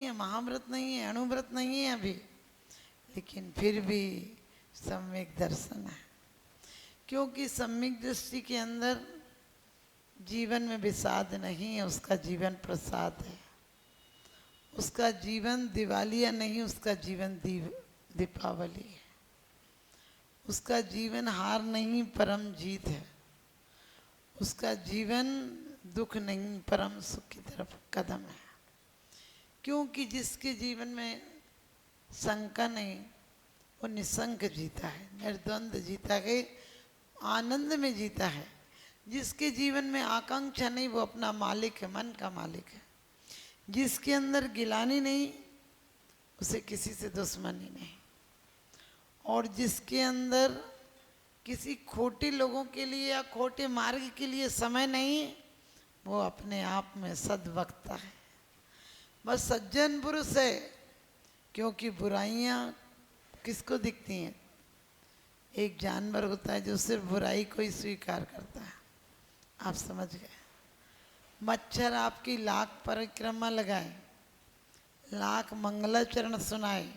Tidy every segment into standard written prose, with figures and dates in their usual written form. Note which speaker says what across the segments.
Speaker 1: है, महाव्रत नहीं है, अणुव्रत नहीं है अभी, लेकिन फिर भी सम्यक दर्शन है। क्योंकि सम्यक दृष्टि के अंदर जीवन में विषाद नहीं है, उसका जीवन प्रसाद है। उसका जीवन दिवालिया नहीं, उसका जीवन दीपावली है। उसका जीवन हार नहीं, परम जीत है। उसका जीवन दुख नहीं, परम सुख की तरफ कदम है। क्योंकि जिसके जीवन में शंका नहीं, वो निशंक जीता है, निर्द्वंद जीता है, आनंद में जीता है। जिसके जीवन में आकांक्षा नहीं, वो अपना मालिक है, मन का मालिक है। जिसके अंदर गिलानी नहीं, उसे किसी से दुश्मनी नहीं। और जिसके अंदर किसी खोटे लोगों के लिए या खोटे मार्ग के लिए समय नहीं, वो अपने आप में सद्वक्ता है, बस सज्जन पुरुष है। क्योंकि बुराइयां किसको दिखती हैं? एक जानवर होता है जो सिर्फ बुराई को ही स्वीकार करता है। आप समझ गए? मच्छर आपकी लाख परिक्रमा लगाए, लाख मंगलाचरण सुनाए,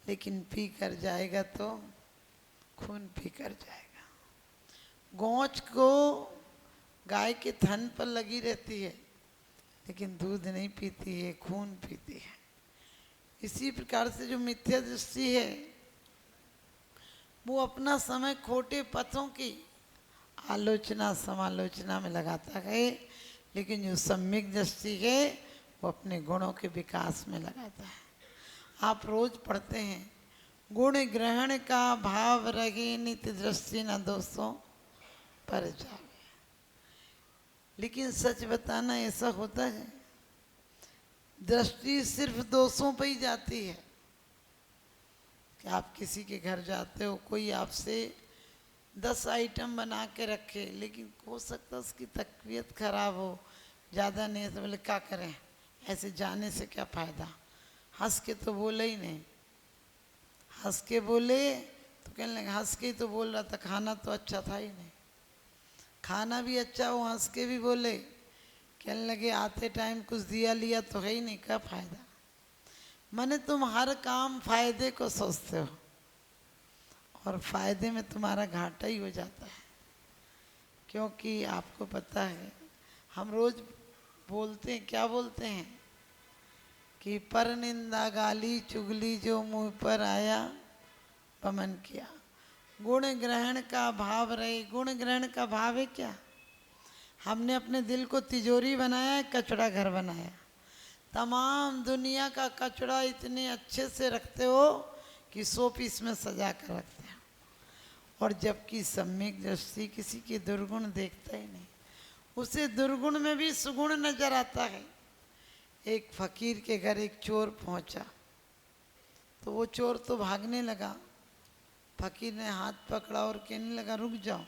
Speaker 1: लेकिन पी कर जाएगा तो खून पी कर जाएगा। गोंच को गाय के थन पर लगी रहती है, लेकिन दूध नहीं पीती है, खून पीती है। इसी प्रकार से जो मिथ्या दृष्टि है, वो अपना समय खोटे पथों की आलोचना समालोचना में लगाता है, लेकिन जो सम्यक दृष्टि है वो अपने गुणों के विकास में लगाता है। आप रोज पढ़ते हैं, गुण ग्रहण का भाव रहे नित्य दृष्टि न दोषों पर जावे। लेकिन सच बताना ऐसा होता है, दृष्टि सिर्फ दोषों पर ही जाती है। कि आप किसी के घर जाते हो, कोई आपसे 10 आइटम बना के रखे, लेकिन हो सकता है उसकी तबीयत खराब हो, ज़्यादा नहीं है, तो बोले क्या करें, ऐसे जाने से क्या फ़ायदा। हंस के तो बोले ही नहीं, हंस के बोले तो कहने लगे हंस के ही तो बोल रहा था, खाना तो अच्छा था ही नहीं। खाना भी अच्छा हो, हंस के भी बोले, कहने लगे आते टाइम कुछ दिया लिया तो है ही नहीं, क्या फ़ायदा। माने तुम हर काम फायदे को सोचते हो, और फायदे में तुम्हारा घाटा ही हो जाता है। क्योंकि आपको पता है, हम रोज बोलते हैं, क्या बोलते हैं कि पर निंदा गाली चुगली जो मुंह पर आया पमन किया। गुण ग्रहण का भाव रहे। गुण ग्रहण का भाव है क्या? हमने अपने दिल को तिजोरी बनाया है, कचड़ा घर बनाया। तमाम दुनिया का कचड़ा इतने अच्छे से रखते हो कि 100 पीस में सजा कर रखते हो, और जबकि सम्यक दृष्टि किसी के दुर्गुण देखता ही नहीं, उसे दुर्गुण में भी सुगुण नजर आता है। एक फकीर के घर एक चोर पहुंचा, तो वो चोर तो भागने लगा। फकीर ने हाथ पकड़ा और कहने लगा रुक जाओ,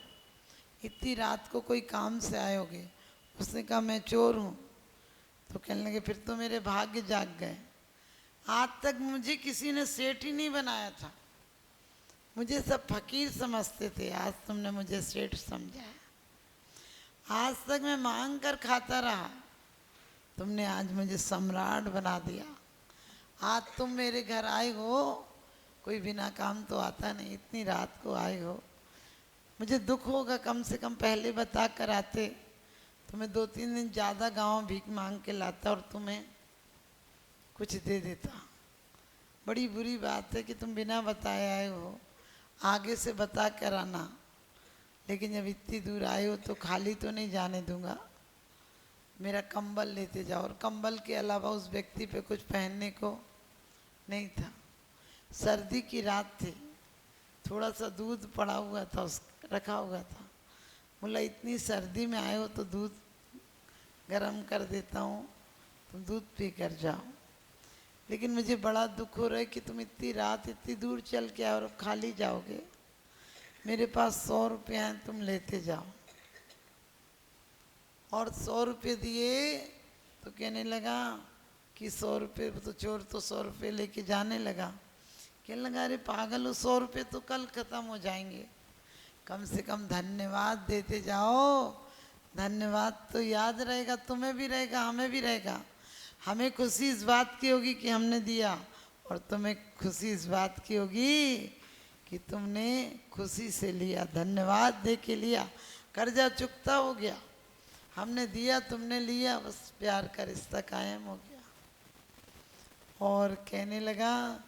Speaker 1: इतनी रात को कोई काम से आए होगे। उसने कहा मैं चोर हूँ। तो कहने लगे फिर तो मेरे भाग्य जाग गए। आज तक मुझे किसी ने सेठ ही नहीं बनाया था, मुझे सब फकीर समझते थे, आज तुमने मुझे सेठ समझा है। आज तक मैं मांग कर खाता रहा, तुमने आज मुझे सम्राट बना दिया। आज तुम मेरे घर आए हो, कोई बिना काम तो आता नहीं, इतनी रात को आए हो। मुझे दुख होगा, कम से कम पहले बता कर आते, तुम्हें 2-3 दिन ज़्यादा गांव भीख मांग के लाता और तुम्हें कुछ दे देता। बड़ी बुरी बात है कि तुम बिना बताए आए हो, आगे से बता कर आना। लेकिन जब इतनी दूर आए हो तो खाली तो नहीं जाने दूंगा, मेरा कंबल लेते जाओ। और कंबल के अलावा उस व्यक्ति पे कुछ पहनने को नहीं था। सर्दी की रात थी, थोड़ा सा दूध पड़ा हुआ था, उस रखा हुआ था। बोला इतनी सर्दी में आए हो तो दूध गरम कर देता हूँ, तुम दूध पी कर जाओ। लेकिन मुझे बड़ा दुख हो रहा है कि तुम इतनी रात इतनी दूर चल के आओ और खाली जाओगे। मेरे पास 100 रुपये हैं, तुम लेते जाओ। और 100 रुपये दिए तो कहने लगा कि 100 रुपये, तो चोर तो 100 रुपये लेके जाने लगा। कहने लगा अरे पागल हो, 100 रुपये तो कल ख़त्म हो जाएंगे, कम से कम धन्यवाद देते जाओ। धन्यवाद तो याद रहेगा, तुम्हें भी रहेगा, हमें भी रहेगा। हमें खुशी इस बात की होगी कि हमने दिया, और तुम्हें खुशी इस बात की होगी कि तुमने खुशी से लिया, धन्यवाद दे के लिया, कर्जा चुकता हो गया। हमने दिया, तुमने लिया, बस प्यार का रिश्ता कायम हो गया। और कहने लगा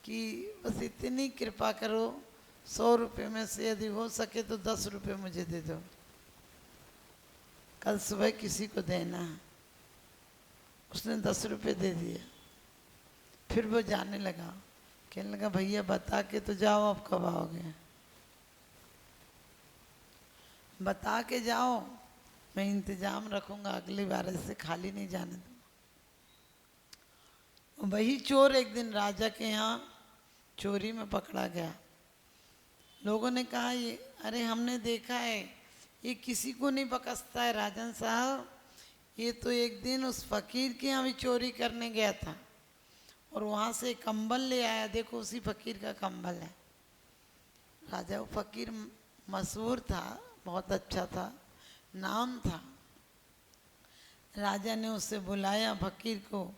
Speaker 1: कि बस इतनी कृपा करो, 100 रुपये में से यदि हो सके तो 10 रुपये मुझे दे दो, कल सुबह किसी को देना है। उसने 10 रुपये दे दिए। फिर वो जाने लगा, कहने लगा भैया बता के तो जाओ, अब कब आओगे? बता के जाओ, मैं इंतजाम रखूंगा, अगली बार ऐसे खाली नहीं जाने दूंगा। वही चोर एक दिन राजा के यहाँ चोरी में पकड़ा गया। लोगों ने कहा ये, अरे हमने देखा है ये किसी को नहीं बकसता है राजन साहब, ये तो एक दिन उस फकीर के यहाँ भी चोरी करने गया था और वहाँ से कंबल ले आया, देखो उसी फकीर का कंबल है। राजा, वो फकीर मशहूर था, बहुत अच्छा था, नाम था। राजा ने उससे बुलाया फकीर को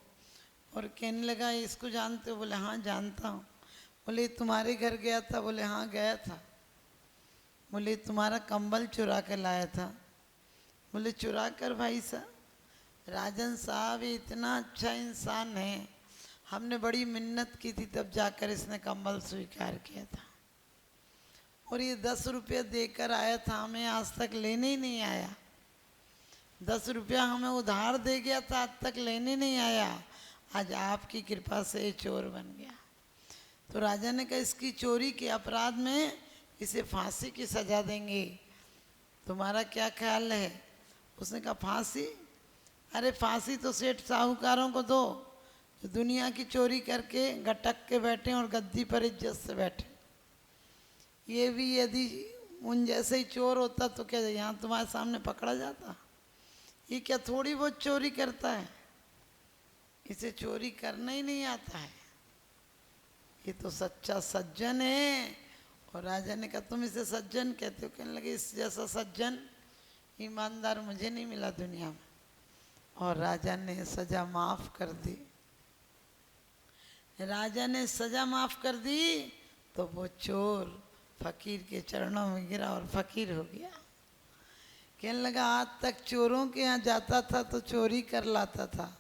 Speaker 1: और कहने लगा इसको जानते हो? बोले हाँ जानता हूँ। बोले तुम्हारे घर गया था? बोले हाँ गया था। बोले तुम्हारा कंबल चुरा कर लाया था? बोले चुरा कर? भाई साहब, राजन साहब ये इतना अच्छा इंसान है, हमने बड़ी मिन्नत की थी तब जाकर इसने कंबल स्वीकार किया था, और ये 10 रुपये देकर आया था, हमें आज तक लेने ही नहीं आया। 10 रुपया हमें उधार दे गया था, आज तक लेने नहीं आया, आज आपकी कृपा से ये चोर बन गया। तो राजा ने कहा इसकी चोरी के अपराध में इसे फांसी की सजा देंगे, तुम्हारा क्या ख्याल है? उसने कहा फांसी? अरे फांसी तो सेठ साहूकारों को दो जो दुनिया की चोरी करके गटक के बैठे और गद्दी पर इज्जत से बैठे। ये भी यदि उन जैसे ही चोर होता तो क्या यहाँ तुम्हारे सामने पकड़ा जाता? ये क्या थोड़ी बहुत चोरी करता है, इसे चोरी करना ही नहीं आता है, ये तो सच्चा सज्जन है। और राजा ने कहा तुम इसे सज्जन कहते हो? कहने लगे इस जैसा सज्जन ईमानदार मुझे नहीं मिला दुनिया में। और राजा ने सजा माफ कर दी। राजा ने सजा माफ कर दी तो वो चोर फकीर के चरणों में गिरा और फकीर हो गया। कहने लगा आज तक चोरों के यहाँ जाता था तो चोरी कर लाता था,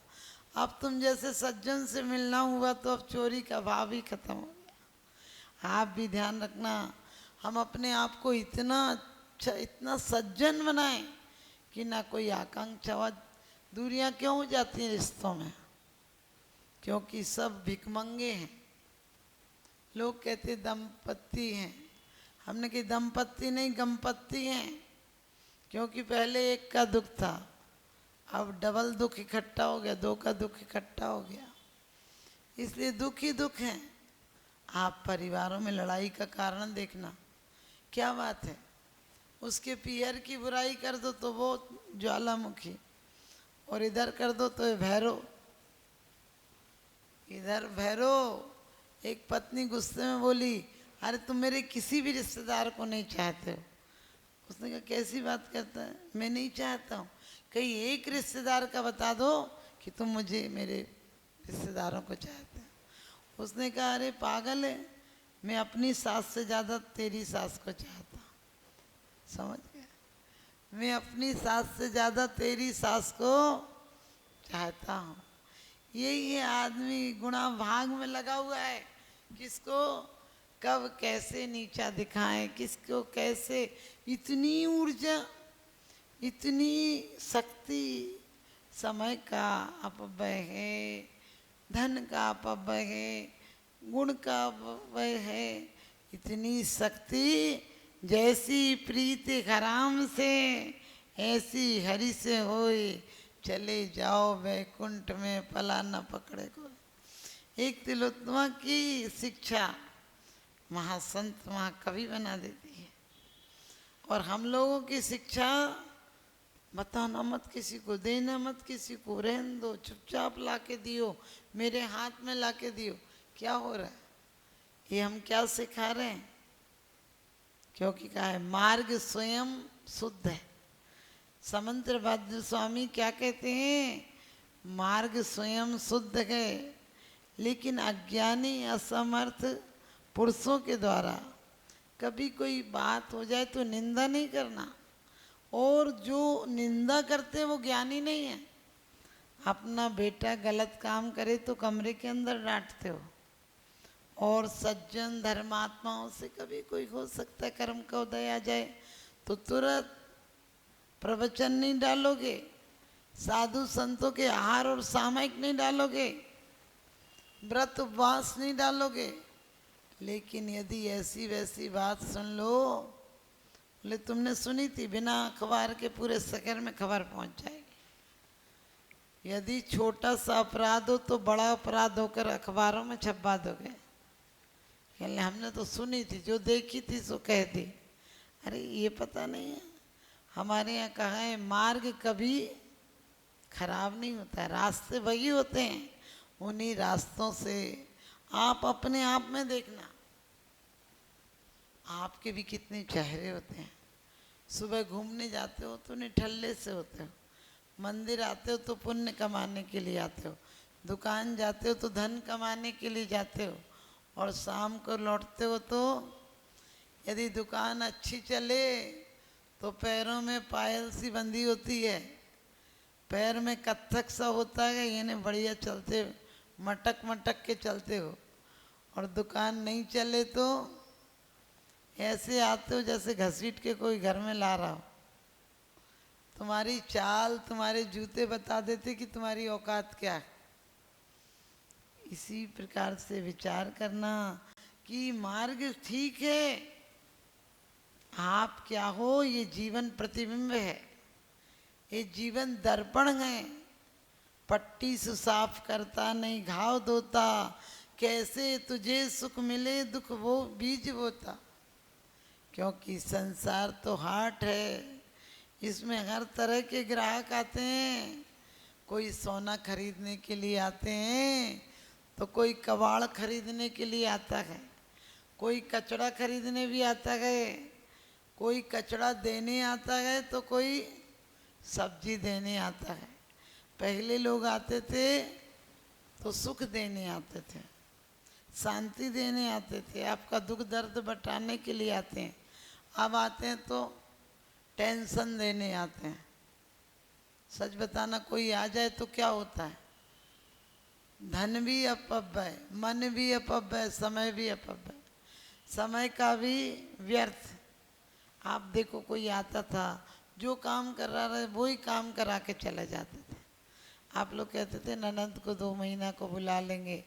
Speaker 1: अब तुम जैसे सज्जन से मिलना हुआ तो अब चोरी का भाव ही खत्म हो गया। आप भी ध्यान रखना, हम अपने आप को इतना अच्छा, इतना सज्जन बनाएं कि ना कोई आकांक्षा। दूरियां क्यों हो जाती हैं रिश्तों में? क्योंकि सब भिखमंगे हैं। लोग कहते दंपत्ति हैं, हमने कही दंपत्ति नहीं गंपत्ति हैं, क्योंकि पहले एक का दुख था, अब डबल दुख इकट्ठा हो गया, 2 का दुख इकट्ठा हो गया, इसलिए दुख ही दुख हैं। आप परिवारों में लड़ाई का कारण देखना, क्या बात है, उसके पीहर की बुराई कर दो तो वो ज्वालामुखी, और इधर कर दो तो भैरव। इधर भैरव। एक पत्नी गुस्से में बोली अरे तुम मेरे किसी भी रिश्तेदार को नहीं चाहते हो। उसने कहा कैसी बात करता है, मैं नहीं चाहता हूँ, कहीं एक रिश्तेदार का बता दो कि तुम मुझे मेरे रिश्तेदारों को चाहते हो। उसने कहा अरे पागल है, मैं अपनी सास से ज़्यादा तेरी सास को चाहता हूँ। समझ गया? मैं अपनी सास से ज़्यादा तेरी सास को चाहता हूँ। यही है आदमी गुणा भाग में लगा हुआ है, किसको कब कैसे नीचा दिखाएं, किसको कैसे। इतनी ऊर्जा, इतनी शक्ति, समय का अपव्यय है, धन का अपव्यय है, गुण का अपव्यय है। इतनी शक्ति, जैसी प्रीति हराम से ऐसी हरि से होए, चले जाओ वैकुंठ में पला न पकड़े को। एक तिलोत्तमा की शिक्षा महासंत महाकवि बना देती है। और हम लोगों की शिक्षा बताना मत किसी को, देना मत किसी को, रहने दो, चुपचाप ला के दियो, मेरे हाथ में ला के दियो। क्या हो रहा है? ये हम क्या सिखा रहे हैं? क्योंकि कहा है मार्ग स्वयं शुद्ध है। समंत्र भद्र स्वामी क्या कहते हैं? मार्ग स्वयं शुद्ध है, लेकिन अज्ञानी असमर्थ पुरुषों के द्वारा कभी कोई बात हो जाए तो निंदा नहीं करना। और जो निंदा करते हैं वो ज्ञानी नहीं है। अपना बेटा गलत काम करे तो कमरे के अंदर डांटते हो, और सज्जन धर्मात्माओं से कभी कोई हो सकता है कर्म का उदय आ जाए तो तुरंत प्रवचन नहीं डालोगे, साधु संतों के आहार और सामयिक नहीं डालोगे, व्रत उपवास नहीं डालोगे। लेकिन यदि ऐसी वैसी बात सुन लो, बोले तुमने सुनी थी, बिना अखबार के पूरे शहर में खबर पहुंच जाएगी। यदि छोटा सा अपराध हो तो बड़ा अपराध होकर अखबारों में छपवा दोगे। कहने हमने तो सुनी थी, जो देखी थी सो कह दी। अरे ये पता नहीं है, हमारे यहाँ कहा है मार्ग कभी खराब नहीं होता है, रास्ते वही होते हैं। उन्हीं रास्तों से आप अपने आप में देखना, आपके भी कितने चेहरे होते हैं। सुबह घूमने जाते हो तो निठल्ले से होते हो, मंदिर आते हो तो पुण्य कमाने के लिए आते हो, दुकान जाते हो तो धन कमाने के लिए जाते हो, और शाम को लौटते हो तो यदि दुकान अच्छी चले तो पैरों में पायल सी बंधी होती है, पैर में कत्थक सा होता है, यानी बढ़िया चलते मटक मटक के चलते हो। और दुकान नहीं चले तो ऐसे आते हो जैसे घसीट के कोई घर में ला रहा हो। तुम्हारी चाल, तुम्हारे जूते बता देते कि तुम्हारी औकात क्या है। इसी प्रकार से विचार करना कि मार्ग ठीक है, आप क्या हो ये जीवन प्रतिबिंब है, ये जीवन दर्पण है। पट्टी से साफ करता नहीं घाव धोता, कैसे तुझे सुख मिले दुख वो बीज बोता। क्योंकि संसार तो हाट है, इसमें हर तरह के ग्राहक आते हैं। कोई सोना खरीदने के लिए आते हैं तो कोई कबाड़ खरीदने के लिए आता है, कोई कचड़ा खरीदने भी आता है, कोई कचड़ा देने आता है तो कोई सब्जी देने आता है। पहले लोग आते थे तो सुख देने आते थे, शांति देने आते थे, आपका दुख दर्द बटाने के लिए आते हैं। अब आते हैं तो टेंशन देने आते हैं। सच बताना, कोई आ जाए तो क्या होता है, धन भी अपव्यय, मन भी अपव्यय, समय भी अपव्यय, समय का भी व्यर्थ। आप देखो कोई आता था, जो काम कर रहा है वही काम करा के चले जाते थे। आप लोग कहते थे ननद को 2 महीना को बुला लेंगे,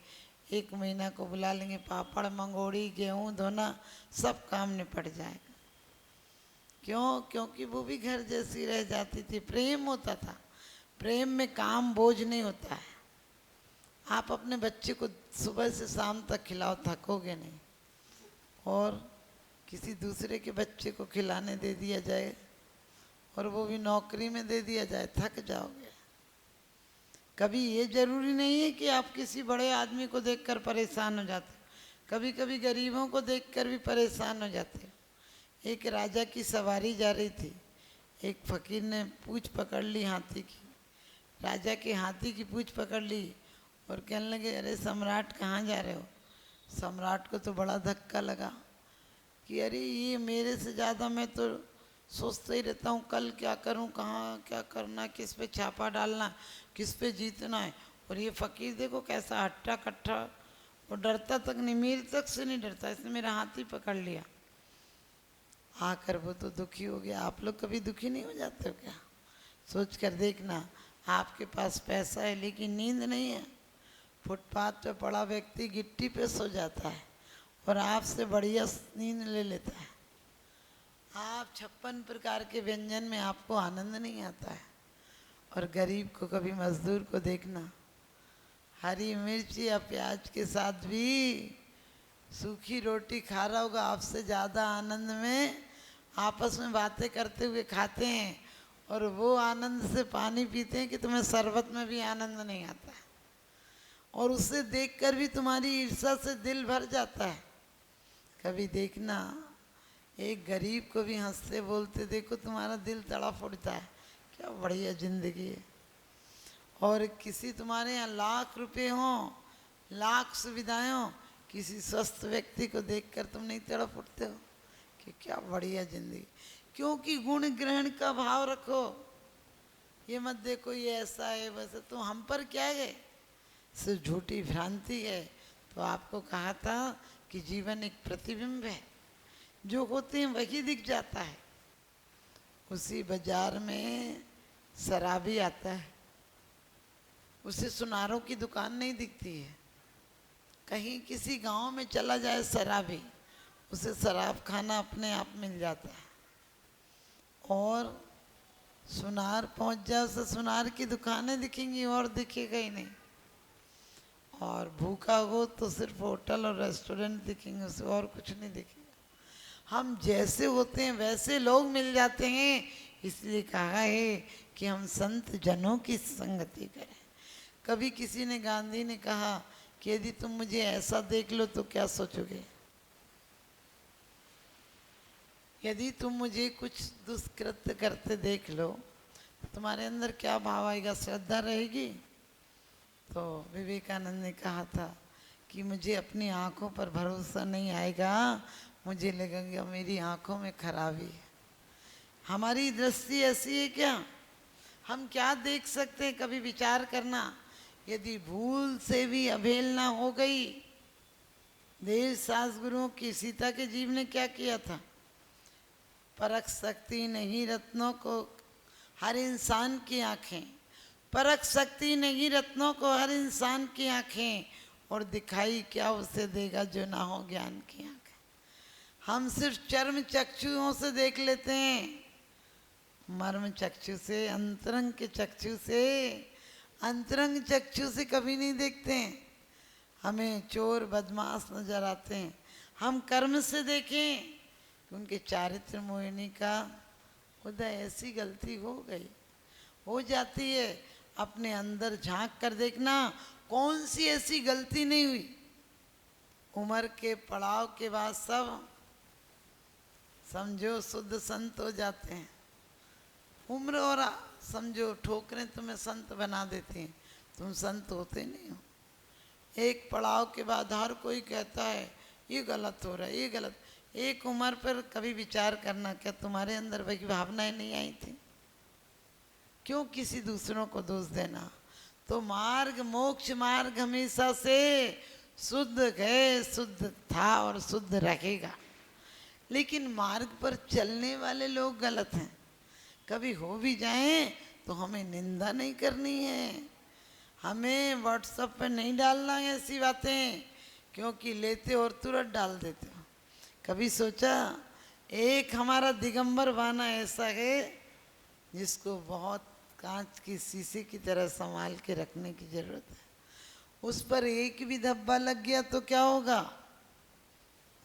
Speaker 1: 1 महीना को बुला लेंगे, पापड़ मंगोड़ी गेहूँ धोना सब काम निपट जाएगा। क्यों? क्योंकि वो भी घर जैसी रह जाती थी, प्रेम होता था। प्रेम में काम बोझ नहीं होता है। आप अपने बच्चे को सुबह से शाम तक खिलाओ, थकोगे नहीं, और किसी दूसरे के बच्चे को खिलाने दे दिया जाए और वो भी नौकरी में दे दिया जाए, थक जाओगे। कभी ये जरूरी नहीं है कि आप किसी बड़े आदमी को देखकर परेशान हो जाते, कभी कभी गरीबों को देखकर भी परेशान हो जाते। एक राजा की सवारी जा रही थी, एक फकीर ने पूंछ पकड़ ली हाथी की, राजा के हाथी की पूंछ पकड़ ली और कहने लगे अरे सम्राट कहाँ जा रहे हो। सम्राट को तो बड़ा धक्का लगा कि अरे ये मेरे से ज़्यादा, मैं तो सोचता ही रहता हूँ कल क्या करूँ, कहाँ क्या करना, किस पे छापा डालना, किस पे जीतना है। और ये फकीर देखो कैसा हट्टा कट्ठा, वो डरता तक नहीं, मेरे तक से नहीं डरता, इसने मेरा हाथ ही पकड़ लिया। आकर वो तो दुखी हो गया। आप लोग कभी दुखी नहीं हो जाते हो क्या? सोच कर देखना, आपके पास पैसा है लेकिन नींद नहीं है, फुटपाथ पे पड़ा व्यक्ति गिट्टी पे सो जाता है और आपसे बढ़िया नींद ले लेता है। आप 56 प्रकार के व्यंजन में आपको आनंद नहीं आता है। और गरीब को, कभी मजदूर को देखना, हरी मिर्च या प्याज के साथ भी सूखी रोटी खा रहा होगा, आपसे ज़्यादा आनंद में आपस में बातें करते हुए खाते हैं, और वो आनंद से पानी पीते हैं कि तुम्हें शरबत में भी आनंद नहीं आता है। और उसे देखकर भी तुम्हारी ईर्ष्या से दिल भर जाता है। कभी देखना, एक गरीब को भी हंसते बोलते देखो, तुम्हारा दिल तड़प उठता है, क्या बढ़िया जिंदगी है। और किसी तुम्हारे यहाँ लाख रुपए हों, लाख सुविधाएं हों, किसी स्वस्थ व्यक्ति को देखकर तुम नहीं तड़प उठते हो कि क्या बढ़िया जिंदगी। क्योंकि गुण ग्रहण का भाव रखो। ये मत देखो ये ऐसा है वैसा, तो हम पर क्या गए, सिर्फ झूठी भ्रांति है। तो आपको कहा था कि जीवन एक प्रतिबिंब है, जो होते हैं वही दिख जाता है। उसी बाजार में शराबी आता है, उसे सुनारों की दुकान नहीं दिखती है। कहीं किसी गांव में चला जाए शराबी, उसे शराब खाना अपने आप मिल जाता है। और सुनार पहुंच जाए उसे सुनार की दुकानें दिखेंगी और दिखेगा ही नहीं। और भूखा हो तो सिर्फ होटल और रेस्टोरेंट दिखेंगे, उसे और कुछ नहीं दिखेगा। हम जैसे होते हैं वैसे लोग मिल जाते हैं, इसलिए कहा है कि हम संत जनों की संगति करें। कभी किसी ने, गांधी ने कहा कि यदि तुम मुझे ऐसा देख लो तो क्या सोचोगे? यदि तुम मुझे कुछ दुष्कृत्य करते देख लो तो तुम्हारे अंदर क्या भाव आएगा? श्रद्धा रहेगी? तो विवेकानंद ने कहा था कि मुझे अपनी आंखों पर भरोसा नहीं आएगा, मुझे लगेगा मेरी आंखों में खराबी है। हमारी दृष्टि ऐसी है क्या? हम क्या देख सकते हैं? कभी विचार करना, यदि भूल से भी अवहेलना हो गई। देव सास गुरुओं की सीता के जीव ने क्या किया था? परख सकती नहीं रत्नों को हर इंसान की आंखें, परख सकती नहीं रत्नों को हर इंसान की आंखें, और दिखाई क्या उसे देगा जो ना हो ज्ञान की आंखें। हम सिर्फ चर्म चक्षुओं से देख लेते हैं, मर्म चक्षु से, अंतरंग के चक्षु से, अंतरंग चक्षु से कभी नहीं देखते हैं। हमें चोर बदमाश नजर आते हैं, हम कर्म से देखें उनके चारित्र मोहिनी का उदय। ऐसी गलती हो गई, हो जाती है। अपने अंदर झांक कर देखना, कौन सी ऐसी गलती नहीं हुई। उम्र के पड़ाव के बाद सब समझो शुद्ध संत हो जाते हैं। उम्र और समझो ठोकरें तुम्हें संत बना देती हैं, तुम संत होते नहीं हो। एक पड़ाव के बाद हर कोई कहता है ये गलत हो रहा है, ये गलत। एक उम्र पर कभी विचार करना, क्या तुम्हारे अंदर वही भावनाएं नहीं आई थी? क्यों किसी दूसरों को दोष देना? तो मार्ग, मोक्ष मार्ग हमेशा से शुद्ध है, शुद्ध था और शुद्ध रहेगा। लेकिन मार्ग पर चलने वाले लोग गलत हैं। कभी हो भी जाएं तो हमें निंदा नहीं करनी है, हमें व्हाट्सएप पे नहीं डालना है ऐसी बातें, क्योंकि लेते और तुरंत डाल देते हो। कभी सोचा? एक हमारा दिगंबर बाना ऐसा है जिसको बहुत कांच की शीशे की तरह संभाल के रखने की जरूरत है। उस पर एक भी धब्बा लग गया तो क्या होगा?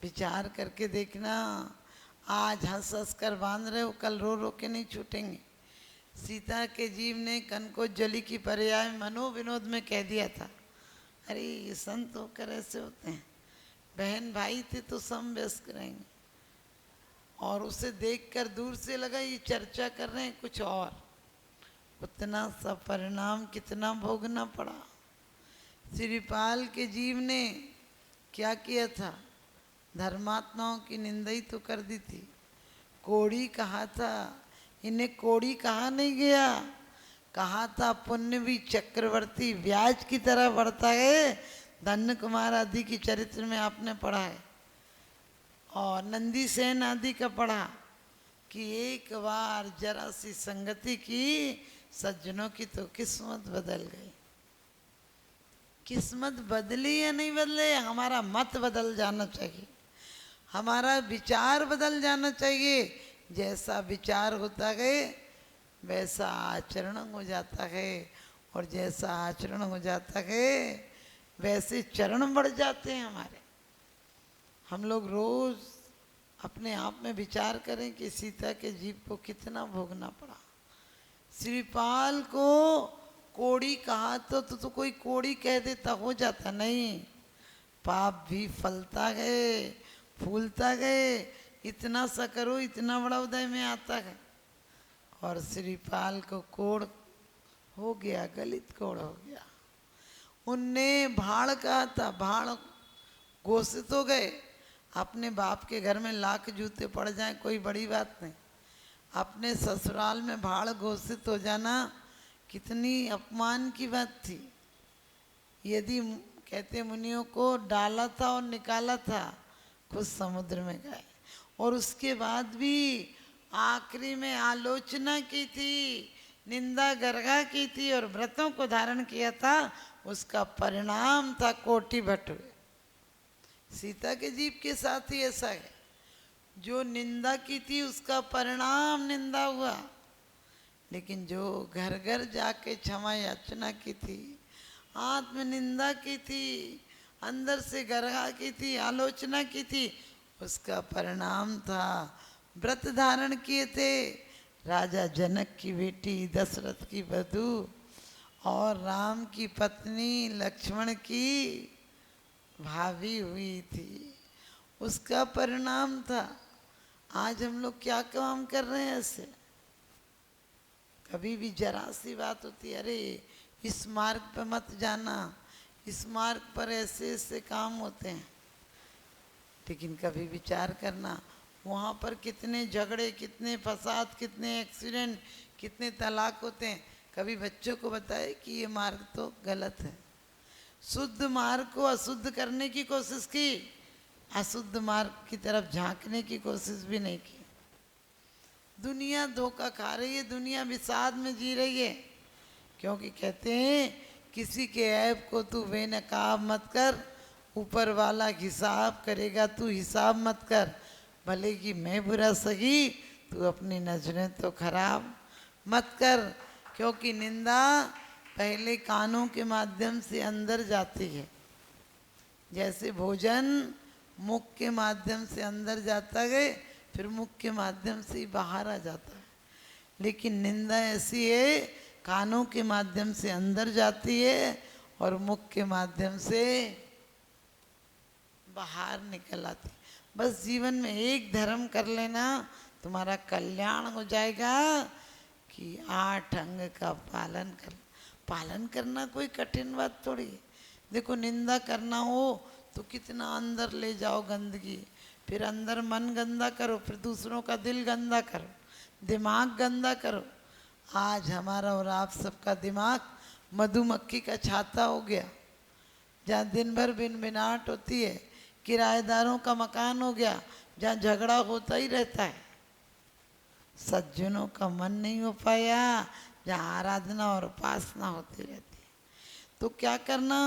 Speaker 1: विचार करके देखना। आज हंस हंस कर बांध रहे हो, कल रो रो के नहीं छूटेंगे। सीता के जीव ने कनकोज्वली की पर्याय मनोविनोद में कह दिया था, अरे ये संत होकर ऐसे होते हैं। बहन भाई थे तो समवयस्क रहेंगे, और उसे देखकर दूर से लगा ये चर्चा कर रहे हैं कुछ और। उतना सा परिणाम कितना भोगना पड़ा। श्रीपाल के जीव ने क्या किया था? धर्मात्माओं की निंदा ही तो कर दी थी। कोड़ी कहा था, इन्हें कोड़ी कहा नहीं गया, कहा था पुण्य भी चक्रवर्ती ब्याज की तरह बढ़ता है। धन्य कुमार आदि की चरित्र में आपने पढ़ा है, और नंदी सेन आदि का पढ़ा कि एक बार जरा सी संगति की सज्जनों की तो किस्मत बदल गई। किस्मत बदली या नहीं बदले, हमारा मत बदल जाना चाहिए, हमारा विचार बदल जाना चाहिए। जैसा विचार होता है वैसा आचरण हो जाता है, और जैसा आचरण हो जाता है वैसे चरण बढ़ जाते हैं हमारे। हम लोग रोज अपने आप में विचार करें कि सीता के जीव को कितना भोगना पड़ा। श्रीपाल को कोड़ी कहा तो कोई कोड़ी कह देता हो जाता नहीं, पाप भी फलता है, फूलता है। इतना सा करो इतना बड़ा उदय में आता है। और श्रीपाल को कोड़ हो गया, गलित कोड़ हो गया। उनने भाड़ कहा था, भाड़ घोषित हो गए। अपने बाप के घर में लाख जूते पड़ जाएं कोई बड़ी बात नहीं, अपने ससुराल में भाड़ घोषित हो जाना कितनी अपमान की बात थी। यदि कहते मुनियों को डाला था और निकाला था, खुद समुद्र में गए, और उसके बाद भी आखिरी में आलोचना की थी, निंदा गर्गा की थी और व्रतों को धारण किया था। उसका परिणाम था कोटि भटुए। सीता के जीव के साथ ही ऐसा है, जो निंदा की थी उसका परिणाम निंदा हुआ, लेकिन जो घर घर जाके क्षमा याचना की थी, आत्म निंदा की थी, अंदर से गर्हा की थी, आलोचना की थी, उसका परिणाम था व्रत धारण किए थे। राजा जनक की बेटी दशरथ की वधू और राम की पत्नी लक्ष्मण की भाभी हुई थी, उसका परिणाम था। आज हम लोग क्या काम कर रहे हैं ऐसे? कभी भी जरा सी बात होती है, अरे इस मार्ग पर मत जाना, इस मार्ग पर ऐसे ऐसे काम होते हैं। लेकिन कभी विचार करना, वहाँ पर कितने झगड़े, कितने फसाद, कितने एक्सीडेंट, कितने तलाक होते हैं। कभी बच्चों को बताए कि ये मार्ग तो गलत है। शुद्ध मार्ग को अशुद्ध करने की कोशिश की, अशुद्ध मार्ग की तरफ झांकने की कोशिश भी नहीं की। दुनिया धोखा खा रही है, दुनिया विषाद में जी रही है, क्योंकि कहते हैं किसी के ऐब को तू बेनकाब मत कर, ऊपर वाला हिसाब करेगा, तू हिसाब मत कर। भले कि मैं बुरा सही, तू अपनी नजरें तो खराब मत कर, क्योंकि निंदा पहले कानों के माध्यम से अंदर जाती है। जैसे भोजन मुख के माध्यम से अंदर जाता है, फिर मुख के माध्यम से ही बाहर आ जाता है। लेकिन निंदा ऐसी है, कानों के माध्यम से अंदर जाती है और मुख के माध्यम से बाहर निकल आती। बस जीवन में एक धर्म कर लेना, तुम्हारा कल्याण हो जाएगा कि 8 अंग का पालन कर। पालन करना कोई कठिन बात थोड़ी है। देखो, निंदा करना हो तो कितना अंदर ले जाओ गंदगी, फिर अंदर मन गंदा करो, फिर दूसरों का दिल गंदा करो, दिमाग गंदा करो। आज हमारा और आप सबका दिमाग मधुमक्खी का छाता हो गया, जहाँ दिन भर बिनबिनाहट होती है, किराएदारों का मकान हो गया, जहाँ झगड़ा होता ही रहता है। सज्जनों का मन नहीं हो पाया, जहाँ आराधना और उपासना होती रहती है। तो क्या करना?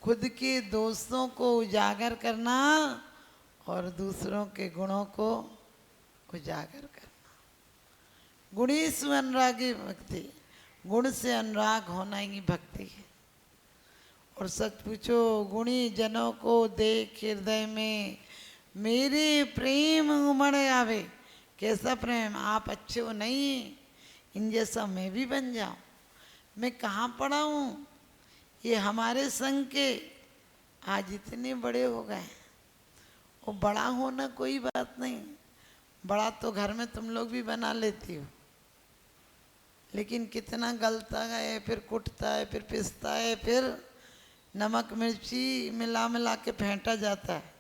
Speaker 1: खुद के दोस्तों को उजागर करना और दूसरों के गुणों को उजागर करना। गुणेषु अनुरागी भक्ति, गुण से अनुराग होना ही भक्ति है। और सच पूछो, गुणी जनों को देख हृदय में मेरे प्रेम उमड़ आवे। कैसा प्रेम? आप अच्छे हो नहीं, इन जैसा मैं भी बन जाऊं। मैं कहाँ पड़ा हूँ? ये हमारे संग के आज इतने बड़े हो गए। वो बड़ा होना कोई बात नहीं, बड़ा तो घर में तुम लोग भी बना लेती हो, लेकिन कितना गलता है, फिर कुटता है, फिर पिसता है, फिर नमक मिर्ची मिला मिला के फेंटा जाता है,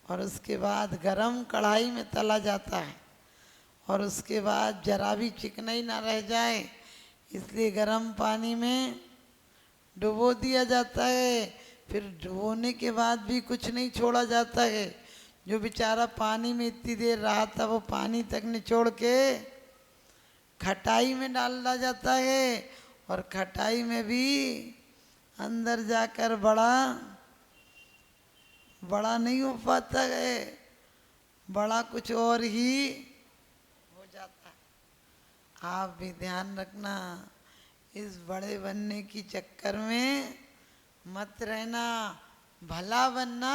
Speaker 1: और उसके बाद गरम कढ़ाई में तला जाता है, और उसके बाद जरा भी चिकनाई ना रह जाए इसलिए गरम पानी में डुबो दिया जाता है। फिर डुबोने के बाद भी कुछ नहीं छोड़ा जाता है। जो बेचारा पानी में इतनी देर रहा था, वो पानी तक निचोड़ के खटाई में डाला जाता है, और खटाई में भी अंदर जाकर बड़ा नहीं हो पाता है, बड़ा कुछ और ही हो जाता है। आप भी ध्यान रखना, इस बड़े बनने की चक्कर में मत रहना। भला बनना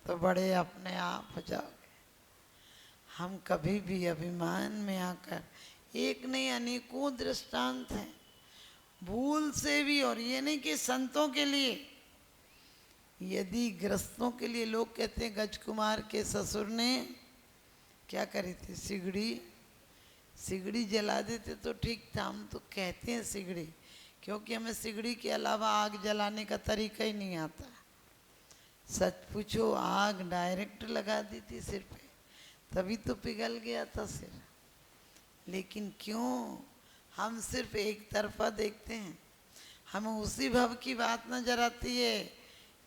Speaker 1: तो बड़े अपने आप हो जाओगे। हम कभी भी अभिमान में आकर, एक नहीं अनेकों दृष्टांत हैं, भूल से भी, और ये नहीं कि संतों के लिए, यदि ग्रस्तों के लिए। लोग कहते हैं गजकुमार के ससुर ने क्या करी थी? सिगड़ी सिगड़ी जला देते तो ठीक था, हम तो कहते हैं सिगड़ी, क्योंकि हमें सिगड़ी के अलावा आग जलाने का तरीका ही नहीं आता। सच पूछो, आग डायरेक्ट लगा दी थी सिर पे, तभी तो पिघल गया था सिर। लेकिन क्यों हम सिर्फ एक तरफा देखते हैं, हमें उसी भव की बात नजर आती है।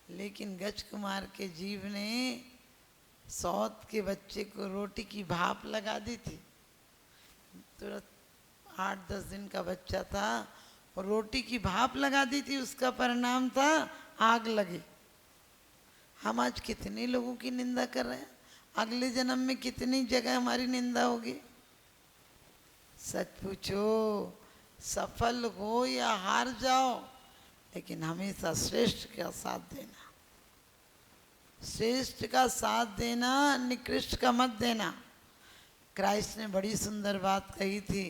Speaker 1: लेकिन गज कुमार के जीव ने सौत के बच्चे को रोटी की भाप लगा दी थी। तुरंत 8-10 दिन का बच्चा था और रोटी की भाप लगा दी थी, उसका परिणाम था आग लगी। हम आज कितने लोगों की निंदा कर रहे हैं, अगले जन्म में कितनी जगह हमारी निंदा होगी। सच पूछो, सफल हो या हार जाओ, लेकिन हमेशा श्रेष्ठ का साथ देना, श्रेष्ठ का साथ देना, निकृष्ट का मत देना। क्राइस्ट ने बड़ी सुंदर बात कही थी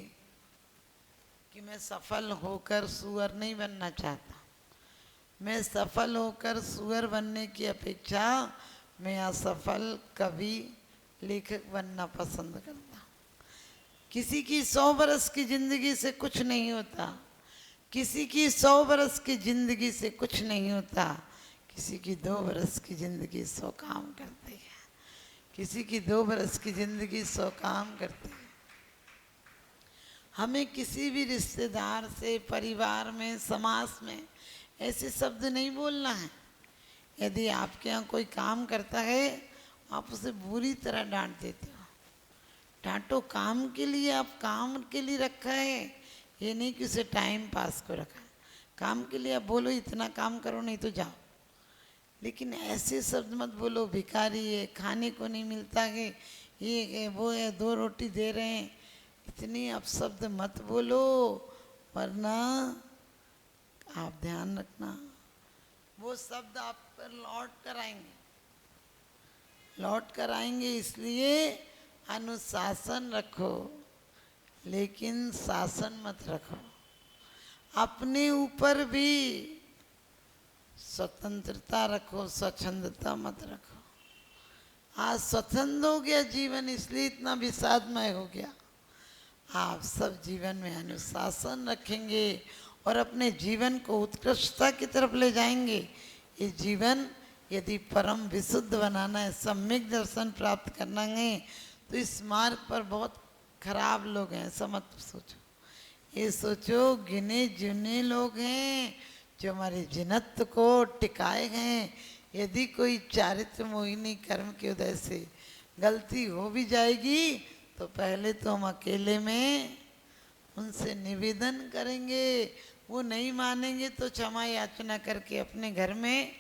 Speaker 1: कि मैं सफल होकर सुअर नहीं बनना चाहता, मैं सफल होकर सुअर बनने की अपेक्षा मैं असफल कवि लेखक बनना पसंद करता। किसी की 100 बरस की जिंदगी से कुछ नहीं होता, किसी की 100 बरस की जिंदगी से कुछ नहीं होता, किसी की 2 बरस की जिंदगी 100 काम करती है, किसी की 2 बरस की जिंदगी 100 काम करती है। हमें किसी भी रिश्तेदार से, परिवार में, समाज में ऐसे शब्द नहीं बोलना है। यदि आपके यहाँ कोई काम करता है, आप उसे बुरी तरह डांट देते हो। डांटो काम के लिए, आप काम के लिए रखा है, ये नहीं कि उसे टाइम पास को रखा है। काम के लिए आप बोलो इतना काम करो नहीं तो जाओ, लेकिन ऐसे शब्द मत बोलो भिखारी है, खाने को नहीं मिलता है, ये है वो है, 2 रोटी दे रहे हैं, इतनी अपशब्द मत बोलो, वरना आप ध्यान रखना वो शब्द आप पर लौट कर आएंगे, लौट कर आएंगे। इसलिए अनुशासन रखो, लेकिन शासन मत रखो। अपने ऊपर भी स्वतंत्रता रखो, स्वच्छंदता मत रखो। आज स्वच्छंद हो गया जीवन, इसलिए इतना विषादमय हो गया। आप सब जीवन में अनुशासन रखेंगे और अपने जीवन को उत्कृष्टता की तरफ ले जाएंगे। ये जीवन यदि परम विशुद्ध बनाना है, सम्यक दर्शन प्राप्त करना है, तो इस मार्ग पर बहुत खराब लोग हैं, ऐसा मत सोचो। ये सोचो गिने चुने लोग हैं जो हमारे जिनत्व को टिकाए हैं। यदि कोई चारित्र मोहिनी कर्म के उदय से गलती हो भी जाएगी, तो पहले तो हम अकेले में उनसे निवेदन करेंगे, वो नहीं मानेंगे तो क्षमा याचना करके अपने घर में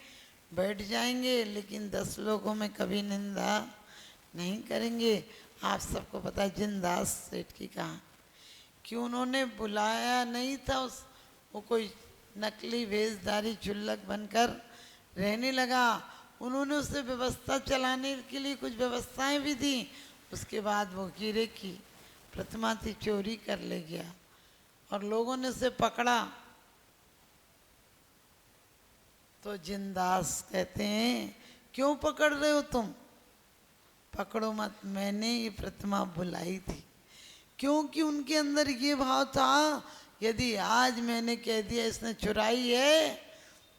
Speaker 1: बैठ जाएंगे, लेकिन 10 लोगों में कभी निंदा नहीं करेंगे। आप सबको पता है जिनदास सेठ की कहानी, कि उन्होंने बुलाया नहीं था, वो कोई नकली वेशधारी चुल्लक बनकर रहने लगा। उन्होंने उसे व्यवस्था चलाने के लिए कुछ व्यवस्थाएं भी दी। उसके बाद वो हीरे की प्रतिमा थी, चोरी कर ले गया और लोगों ने उसे पकड़ा। तो जिनदास कहते हैं क्यों पकड़ रहे हो तुम, पकड़ो मत, मैंने ये प्रतिमा बुलाई थी। क्योंकि उनके अंदर ये भाव था, यदि आज मैंने कह दिया इसने चुराई है,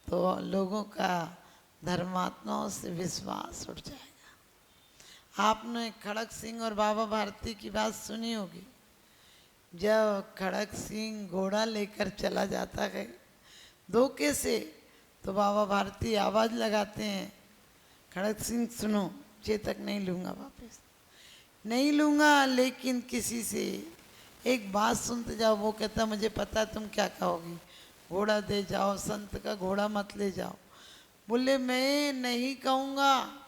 Speaker 1: तो लोगों का धर्मात्माओं से विश्वास उठ जाएगा। आपने खड़क सिंह और बाबा भारती की बात सुनी होगी। जब खड़क सिंह घोड़ा लेकर चला जाता है धोखे से, तो बाबा भारती आवाज लगाते हैं, खड़क सिंह सुनो, चेतक नहीं लूंगा, वापस नहीं लूंगा, लेकिन किसी से एक बात सुनते जाओ। वो कहता मुझे पता है तुम क्या कहोगी, घोड़ा दे जाओ, संत का घोड़ा मत ले जाओ। बोले मैं नहीं कहूँगा,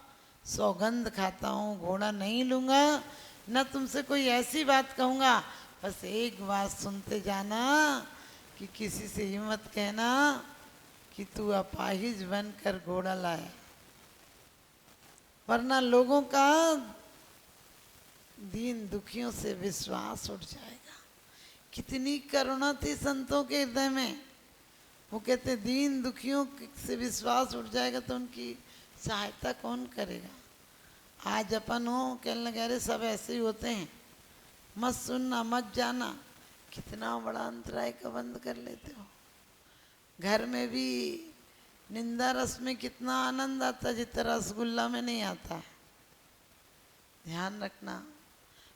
Speaker 1: सौगंध खाता हूँ, घोड़ा नहीं लूँगा, न तुमसे कोई ऐसी बात कहूँगा, बस एक बात सुनते जाना कि किसी से ये मत कहना कि तू अपाहिज बनकर घोड़ा लाया, वरना लोगों का दीन दुखियों से विश्वास उठ जाएगा। कितनी करुणा थी संतों के हृदय में। वो कहते दीन दुखियों से विश्वास उठ जाएगा तो उनकी सहायता कौन करेगा। आज अपन हो कहने लगे अरे सब ऐसे ही होते हैं, मत सुनना, मत जाना, कितना बड़ा अंतराय का बंद कर लेते हो। घर में भी निंदा रस में कितना आनंद आता जितना रसगुल्ला में नहीं आता। ध्यान रखना,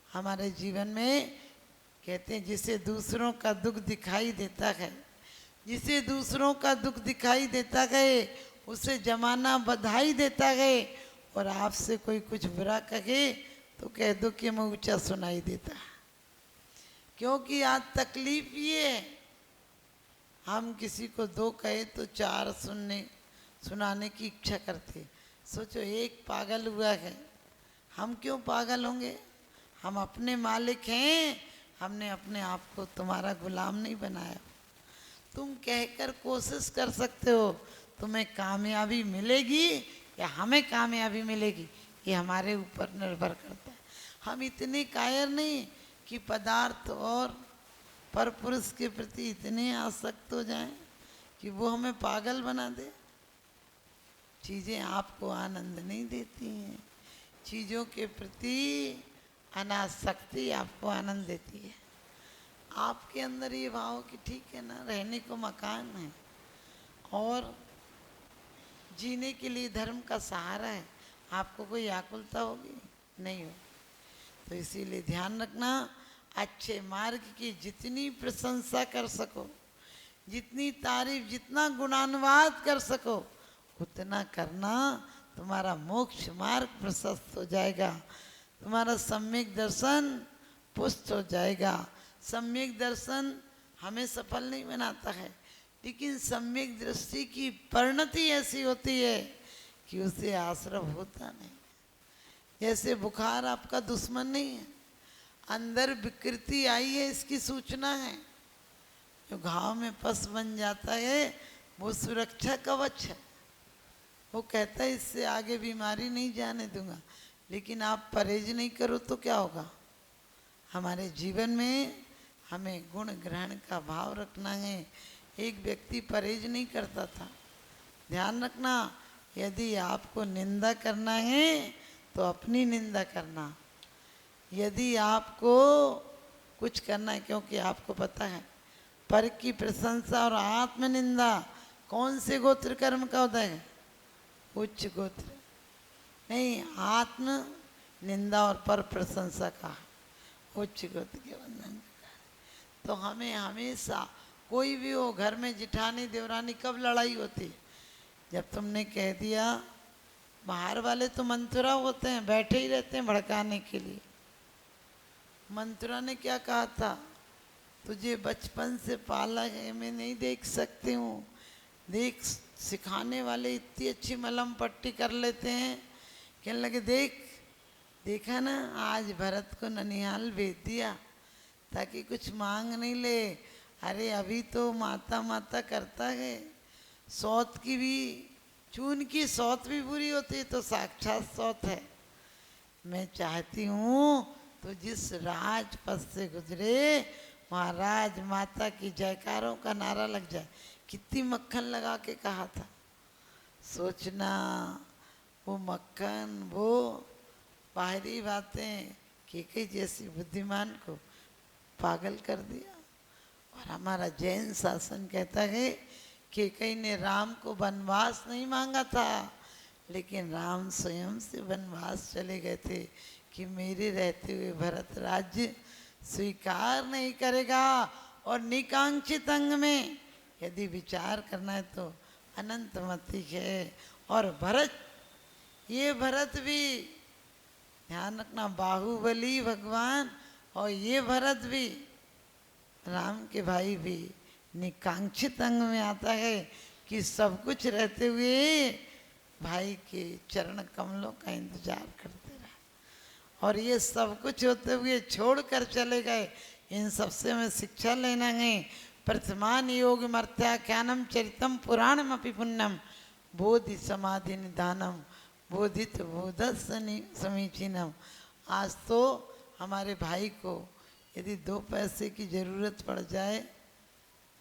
Speaker 1: हमारे जीवन में कहते हैं जिसे दूसरों का दुख दिखाई देता है, जिसे दूसरों का दुख दिखाई देता है उसे जमाना बधाई देता है, और आपसे कोई कुछ बुरा कहे तो कह दो कि मैं ऊंचा सुनाई देता है। क्योंकि आज तकलीफ ये है, हम किसी को दो कहे तो चार सुनाने की इच्छा करते। सोचो एक पागल हुआ है, हम क्यों पागल होंगे? हम अपने मालिक हैं, हमने अपने आप को तुम्हारा गुलाम नहीं बनाया। तुम कहकर कोशिश कर सकते हो, तुम्हें कामयाबी मिलेगी या हमें कामयाबी मिलेगी ये हमारे ऊपर निर्भर करता है। हम इतने कायर नहीं कि पदार्थ और परपुरुष के प्रति इतने आसक्त हो जाएं कि वो हमें पागल बना दे। चीज़ें आपको आनंद नहीं देती हैं, चीज़ों के प्रति अनासक्ति आपको आनंद देती है। आपके अंदर ये भाव कि ठीक है ना, रहने को मकान है और जीने के लिए धर्म का सहारा है, आपको कोई आकुलता होगी? नहीं हो। तो इसीलिए ध्यान रखना, अच्छे मार्ग की जितनी प्रशंसा कर सको, जितनी तारीफ, जितना गुणानुवाद कर सको उतना करना, तुम्हारा मोक्ष मार्ग प्रशस्त हो जाएगा, तुम्हारा सम्यक दर्शन पुष्ट हो जाएगा। सम्यक दर्शन हमें सफल नहीं बनाता है, लेकिन सम्यक दृष्टि की परिणति ऐसी होती है कि उसे आश्रय होता नहीं। जैसे बुखार आपका दुश्मन नहीं है, अंदर विकृति आई है इसकी सूचना है। जो घाव में पस बन जाता है वो सुरक्षा कवच है, वो कहता है इससे आगे बीमारी नहीं जाने दूंगा। लेकिन आप परहेज नहीं करो तो क्या होगा? हमारे जीवन में हमें गुण ग्रहण का भाव रखना है। एक व्यक्ति परहेज नहीं करता था। ध्यान रखना, यदि आपको निंदा करना है तो अपनी निंदा करना, यदि आपको कुछ करना है, क्योंकि आपको पता है पर की प्रशंसा और आत्मनिंदा कौन से गोत्र कर्म का उदय है? उच्च गोत्र नहीं, आत्म निंदा और पर प्रशंसा का उच्च गोत्र के बंधन का। तो हमें हमेशा कोई भी हो, घर में जिठानी देवरानी कब लड़ाई होती है? जब तुमने कह दिया। बाहर वाले तो मंथुरा होते हैं, बैठे ही रहते हैं भड़काने के लिए। मंथुरा ने क्या कहा था? तुझे बचपन से पाला है, मैं नहीं देख सकती हूँ। देख, सिखाने वाले इतनी अच्छी मलहम पट्टी कर लेते हैं। कहने लगे देख, देखा ना, आज भरत को ननिहाल भेज दिया ताकि कुछ मांग नहीं ले। अरे अभी तो माता माता करता है, सौत की भी, चून की सौत भी बुरी होती है तो साक्षात सौत है। मैं चाहती हूँ तो जिस राजपथ से गुजरे वहाँ राज माता की जयकारों का नारा लग जाए। कितनी मक्खन लगा के कहा था। सोचना, वो मक्खन, वो बाहरी बातें केकई जैसी बुद्धिमान को पागल कर दिया। और हमारा जैन शासन कहता है केकई ने राम को वनवास नहीं मांगा था, लेकिन राम स्वयं से वनवास चले गए थे कि मेरे रहते हुए भरत राज्य स्वीकार नहीं करेगा। और निकांक्षित अंग में यदि विचार करना है तो अनंतमति है। और भरत, ये भरत भी ध्यान रखना, बाहुबली भगवान और ये भरत भी, राम के भाई भी निकांक्षित अंग में आता है कि सब कुछ रहते हुए भाई के चरण कमलों का इंतजार करते रहे। और ये सब कुछ होते हुए छोड़कर चले गए। इन सबसे हमें शिक्षा लेना है। प्रथमान योग मर्त्याख्यानम चरितम पुराणम अपि पुण्यम बोधि समाधि निधानम बोधित बोधस समीचीनम। आज तो हमारे भाई को यदि 2 पैसे की ज़रूरत पड़ जाए,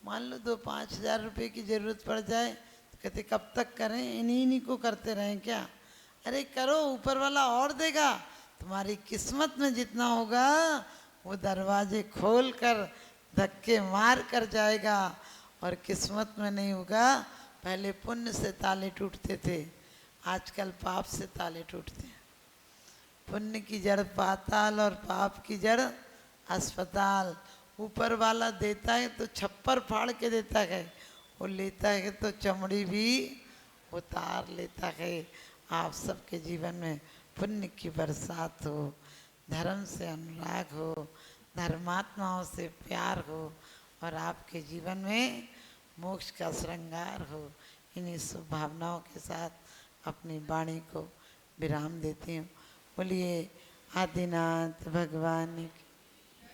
Speaker 1: मान लो 2-5 हज़ार रुपये की ज़रूरत पड़ जाए, तो कहते कब तक करें, इन्हीं को करते रहें क्या? अरे करो, ऊपर वाला और देगा। तुम्हारी किस्मत में जितना होगा वो दरवाजे खोल कर धक्के मार कर जाएगा। और किस्मत में नहीं होगा, पहले पुण्य से ताले टूटते थे, आजकल पाप से ताले टूटते हैं। पुण्य की जड़ पाताल और पाप की जड़ अस्पताल। ऊपर वाला देता है तो छप्पर फाड़ के देता है, वो लेता है तो चमड़ी भी उतार लेता है। आप सबके जीवन में पुण्य की बरसात हो, धर्म से अनुराग हो, धर्मात्माओं से प्यार हो, और आपके जीवन में मोक्ष का श्रृंगार हो। इन्हीं शुभ भावनाओं के साथ अपनी वाणी को विराम देती हूँ। बोलिए आदिनाथ भगवान की।